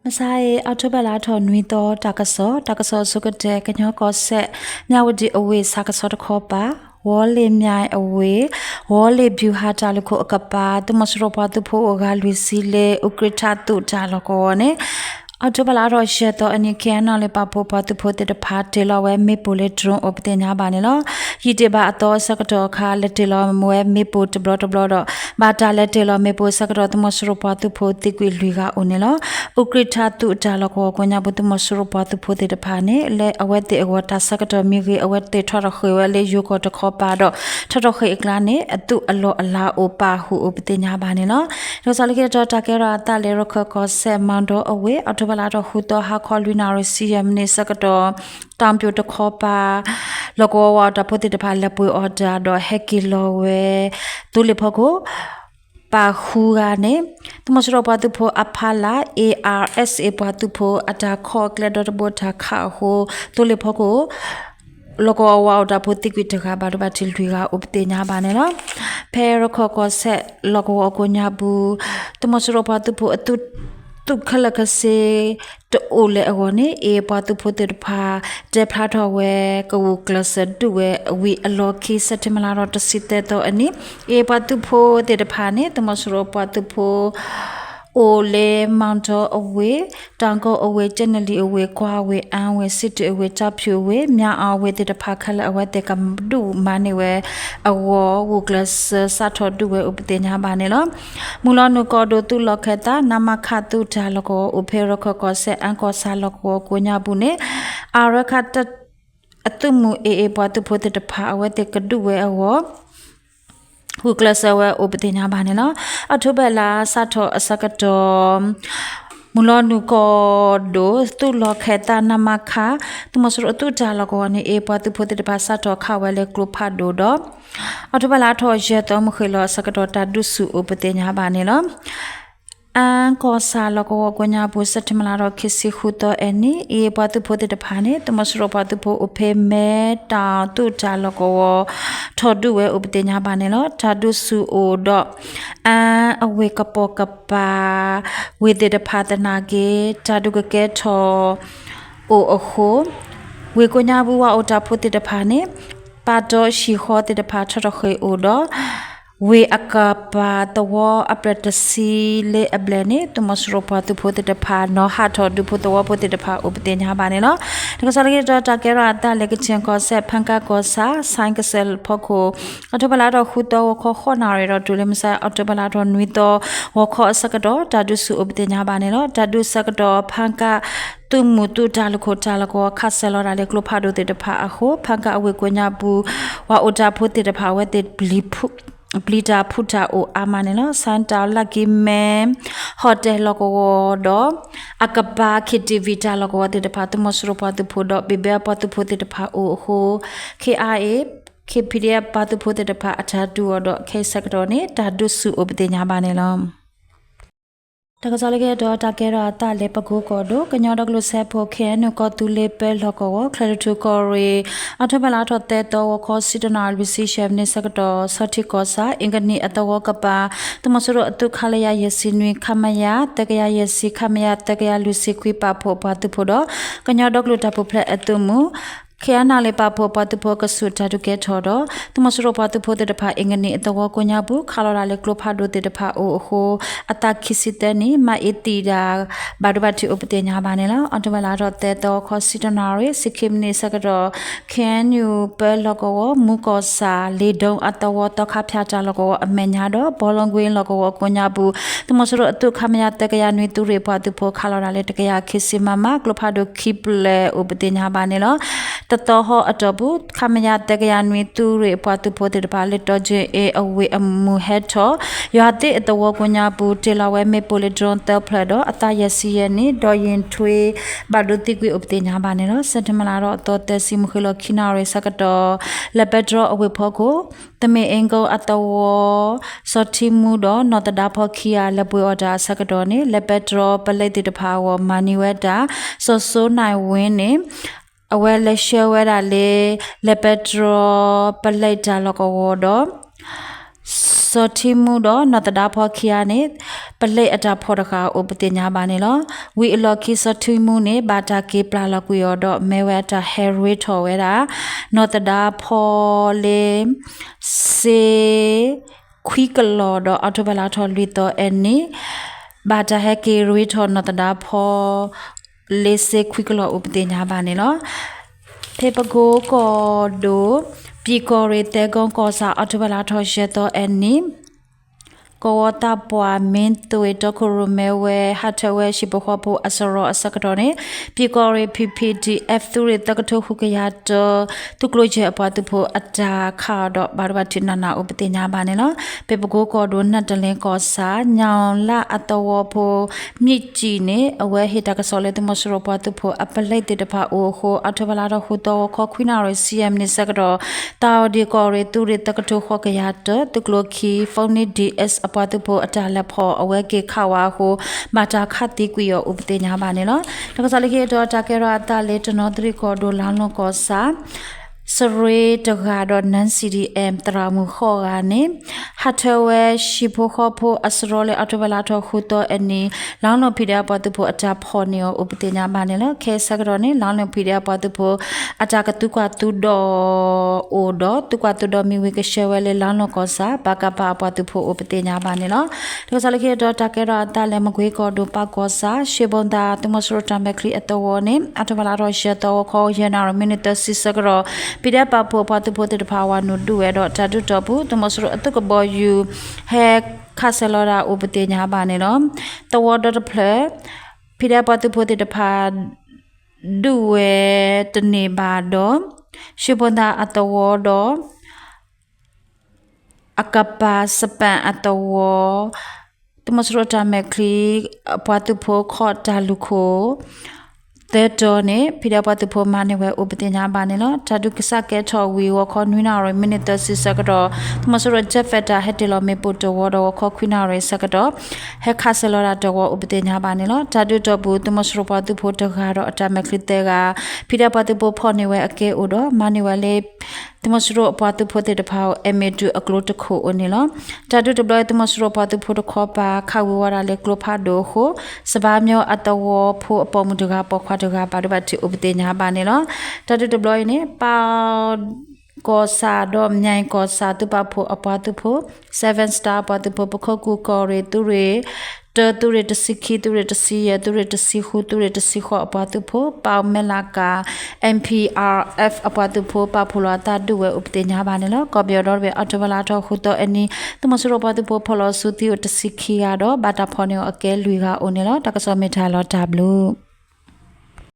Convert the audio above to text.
မဆိုင်အော်တိုဘလာထော်နွီတော့တကဆောစုကတဲ့ကညောကောဆက်ညဝဒီအဝေးစာကဆောတခောပါဝေါ်လေမြိုင်အဝေးဝေါ်လေဗျူဟာတာလခုအကပါတမစရပါတဖို့အကလူစီလေဥကရထတုတာလကောနေအော်တိုဘလာတော့ရှက်တော့အနိခဲနော်လေပဖို့ပတူဖို့တဲ့ဖာတေလောဝဲမေပိုလေဒရုံအပတဲ့ညာပါနေလောရီတေပါအတော်စကတော့ခါလက်တေလောမွဲမေပိုတဘလတော့ဘာတာလက်တေလောမေပိုစကတော့တမစရပါတူဖို့တိကွေလူကဦးနေလောဥကရထတုတာလကောကိုညာဘတမစရပါတူဖို့တဲ့ဖာနေလေအဝဲတေအဝတာစကတော့မိကြီးအဝဲတေထော်ရခွေဝဲလေယူကိုတခောပါတော့ထော်ရခွေအကလာနေအတုအလောအလာအိုပါဟုအပတဲ့ညာပါနေလောဒါဆိုလေကတော့တာကဲရတာလေရခကောဆက်မန်တော့အဝဲအော်တိုဘလာတော့ဟူတော့ဟာခေါ်လူနာရစီယမ်နေစကတော့တမ်ပြိုတခောပါလောကောဝါတာပိုတေတဖာလက်ပွေအော်ဒါတော့ဟက်ကီလောဝဲတူလေဖို့ကိုပါခူကနေတမစရပါတူဖို့အဖလာ ARSA ပါတူဖို့အတာခေါ်ကလဒတ်ဘောတာခါဟိုတူလေဖို့ကိုလောကောဝါတာပိုတိကွီတခါဘာဘာတီထွေကဥပတေညာပါနေနော်ဖဲရခောကောဆက်လောကောကိုညာဘူးတမစရပါတူဖို့အတူตุขลักเสตโอเลอวนี่เอปาตุโพเตพาเจพลาทอเวกูกลสดุเววีอโลคีสติมลารอตสิเตโตอันนี้เอปาตุโพเตพานี่ตมสโรปาตุโพโอเลมอนโตอเวตังโกอเวเจเนลีอเวควาเวอันเวสิตอเวจับผิวเวမြာအဝေတေတဖာခလအဝတေကမဒူမနေဝအဝဝကလစစာထဒူဝဥပတေညာပါနေလောမူလနုကောဒိုတုလခတာနမခတုဒါလကောဥဖေရခကောဆေအန်ကောဆာလကောကိုညာဘူးနေအာရခတအတုမူအေပတုဖိုတေတဖာအဝတေကဒူဝအဝဟုကလဆဝဥပတေညာပါနေလောအထုဘလာစာထအစကတော့မူလနုကောဒိုတုလခေတာနမခာတမစရတုတာလကောနေအေပတုဖိုတေတပါစာထခဝဲလေကလဖတ်ဒိုတော့အထုဘလာထောရဲတော်မခေလောစကတော့တာဒုစုဥပတေညာပါနေလောအန်ကောဆာလကောကိုညာဘူးစတမလာတော့ခစီခုတော့အနီအေပတုဖိုတေတဖာနေတမစရပတုဖိုအဖေမဲတာတုတာလကောထော်ဒုဝဲဥပတေညာပါနေလောဓာတုစုအိုတော့အဝေကပောကပါဝေတေတဖာတနာကေဓာတုကကဲထော်အိုအခုဝေကိုညာဘူးဝအိုတာဖိုတေတဖာနေပါတော့ရှိခေါ်တေတဖာထော်ခေအိုတော့ဝေအကပါတဝအပရတစီလေအဘလနေတမစရပတုဖို့တဖာနော်ဟာထော်ဒုဖို့တဝဖို့တဖာဥပတင်ညာပါနေနော်ဒါကစားလေတော့တကဲရတာလေကချင်ကောဆက်ဖန်ကကောစာဆိုင်ကဆယ်ဖို့ကိုအထဘလာတော့ခုတော့ခေါ်နာရတော့ဒူလမဆိုင်အထဘလာတော့နွီတော့ဝခေါ်စကတော့ဓာတုစုဥပတင်ညာပါနေနော်ဓာတုစကတော့ဖန်ကตุมุตุดาลโคตาลโกคัสเซลอราเลกลพาโดเตตพาอโคพังกะอเวกวญาบูวาโอตาโพเตตพาเวเตบลิพุပလီတာဖူတာအိုအာမနေလောစန်တာလကီမဲဟိုတယ်လကောဒအကဘာခိတီဗီတာလကောတေတဖာတမစရပတုဖို့ဒဘေဘေပတုဖို့တေတဖာအိုဟို KIA KPDF ပတုဖို့တေတဖာအထာတူဒခေစကတော်နေတာဒုစုဥပဒေညာပါနေလောတကစားလေကတော့တကဲရတာလေပကူကောဒိုကညောဒကလုဆေဖိုခဲနုကောတူလေပဲလောကောခရတူကောရီအထဘလာထတဲ့တော့ခောစီတနာဘီစီရှက်နေစကတော့စတိကောစာအင်္ဂနိအတဝကပါတမစရအတုခလရယစီနွေခမယတကရယစီခမယတကရလူစီခွေပါဖို့ပါတုဖို့တော့ကညောဒကလုတပဖလက်အတုမူခဲနာလေပါဖို့ပတ်ဖို့ကဆုတာတုကဲထော်တော့တမစရပတ်ဖို့တဲ့တဖာအင်္ဂနိအတဝကိုညာဘူးခါလော်လာလေကလဖာဒိုတဲ့တဖာအိုဟိုအတခိစစ်တဲ့နိမအတီတာဘာဒဘတ်တီဥပတေညာပါနေလားအတဝလာတော့တဲ့တော့ခေါ်စီတနာရီစခိမနေစကတော့ခဲနူပဲလောကောမူကောစာလေဒုံအတဝတခဖျားကြလောကောအမညာတော့ဘောလုံးကွင်းလောကောကိုညာဘူးတမစရအတုခမယတကရနွေတူရေပတ်ဖို့ခါလော်လာလေတကရခိစီမမကလဖာဒိုခိပလေဥပတေညာပါနေလားတတော်ဟောအတော်ဘူးခမညာတကရနွေတူရေပွားတူဖို့တဲ့ပါလက်တော့ကျအေအဝေအမူဟက်ထောရွာတဲ့အတဝကိုညာဘူးတေလာဝဲမေပိုလီဒရွန်တယ်ဖလဒအတရစီယနေဒေါ်ရင်ထွေဘာဒိုတိကွေဥပဒေညာပါနေတော့စတမလာတော့တော်တက်စီမခလခိနာရေစကတော့လက်ဘက်ဒရအဝေဖို့ကိုတမေအင်ကိုအတဝစောတိမှုတော့နော်တဒါဖောခီယာလက်ပွေအော်ဒါစကတော့နေလက်ဘက်ဒရပလက်တဲ့တဖာဝမာနီဝဲတာစောဆိုးနိုင်ဝင်းနေအဝဲလက်ရှဲဝဲတာလေလက်ပက်ထရပလိုက်တာလကောတော့စ timu do not da pho khiane play ata pho da kha upatinya ba ne lo we loki so timu ne bata ke prala ku yo do mewata herwe tho we da not da pho le se kwikalo do autobala tho lui to any bata he ke rwe tho not da pho le se kwikalo upatinya ba ne lo Tepago ko do pikore te gon ko sa atubala tho sheto eni ko ta pwa min to to ko mewe hatwe shibohopo asoro asakatone pikore ppdf tu re takatho hukya to tuklo je apa tu pho ata kha do barwati nana upatinya ba ne lo pepago ko do natalen ko sa nyaung la atawo pho mitji ne awe hita ka sole tu mosro pa tu pho apalai te ta pha o ho atubala do hu to ko khwina ro cm ni sakado taw di ko re tu re takatho hokya to tuklo khi phone ds apatu pho atala pho awe ke khawa ho mata khati ku yo upatinya ba ne lo ta ka sole ke do ta ke ra ta le tno tri ko do lan lo ko sa Sare Dogado Nan CDM Tramu Hogane Hatawe Shipo Hopo Asrole Atobalato Huto Eni Lano Pida Patupo Atap Honio Uptina Manila Ke Sagroni Lano Pida Patupo Atakatuka Tudo Odo Tukatudo Miwika Shewele Lano Cosa Bakapa Patupo Uptina Manila Rosalike Takera Talemako do Pacosa Shibonda Tumosrota Mekri at the warning Atobalato Shato Ko General Minute Sisagro Pida papo patu pote the power no do it or tadu topu the most took a boy you hair casalora upatenya banilo the water the play Pida patu pote the pad do it the nebado shibonda at the wado akapa sapan at the wall the most rota mekli patu po caught daluko Tone Pida Patupo Manuel Upatinya Banilo, Tadu Kisake, we walk on Winara, Minute Sisagado, Tomosoro Jeffeta, Hetilo me put the water or Coquinare Sagado, Hecaselora Dogo Upatinya Banilo, Tadu Tobu, Tomosro Patupo Togaro, Atamaclitega, Pida Patupo Poniwe Ake Udo, Manuele. Tomosro Patupo the power emedu a glotoco onilo, Tadu the bloy Tomosro Patupo copa, Kawara le Clopado ho, Sabamio at the war, poor Pomuduga, Quaduga, Badabati Ubdena Banilo, Tadu the bloy ne, Pow Cosa dom Nyan Cosa to Papo Apatupo, 7-star Patupo Cocu Core Dure. Tu re to siki tu re to see tu re to see who tu re to see ho apatupo pa melaka MPRF apatupo papulata duwe uptenya banelo kobiodor be atobalato huto any tumasuro patupo polo suti to siki ado bata ponio ake luiga onelo takaso metalo tablu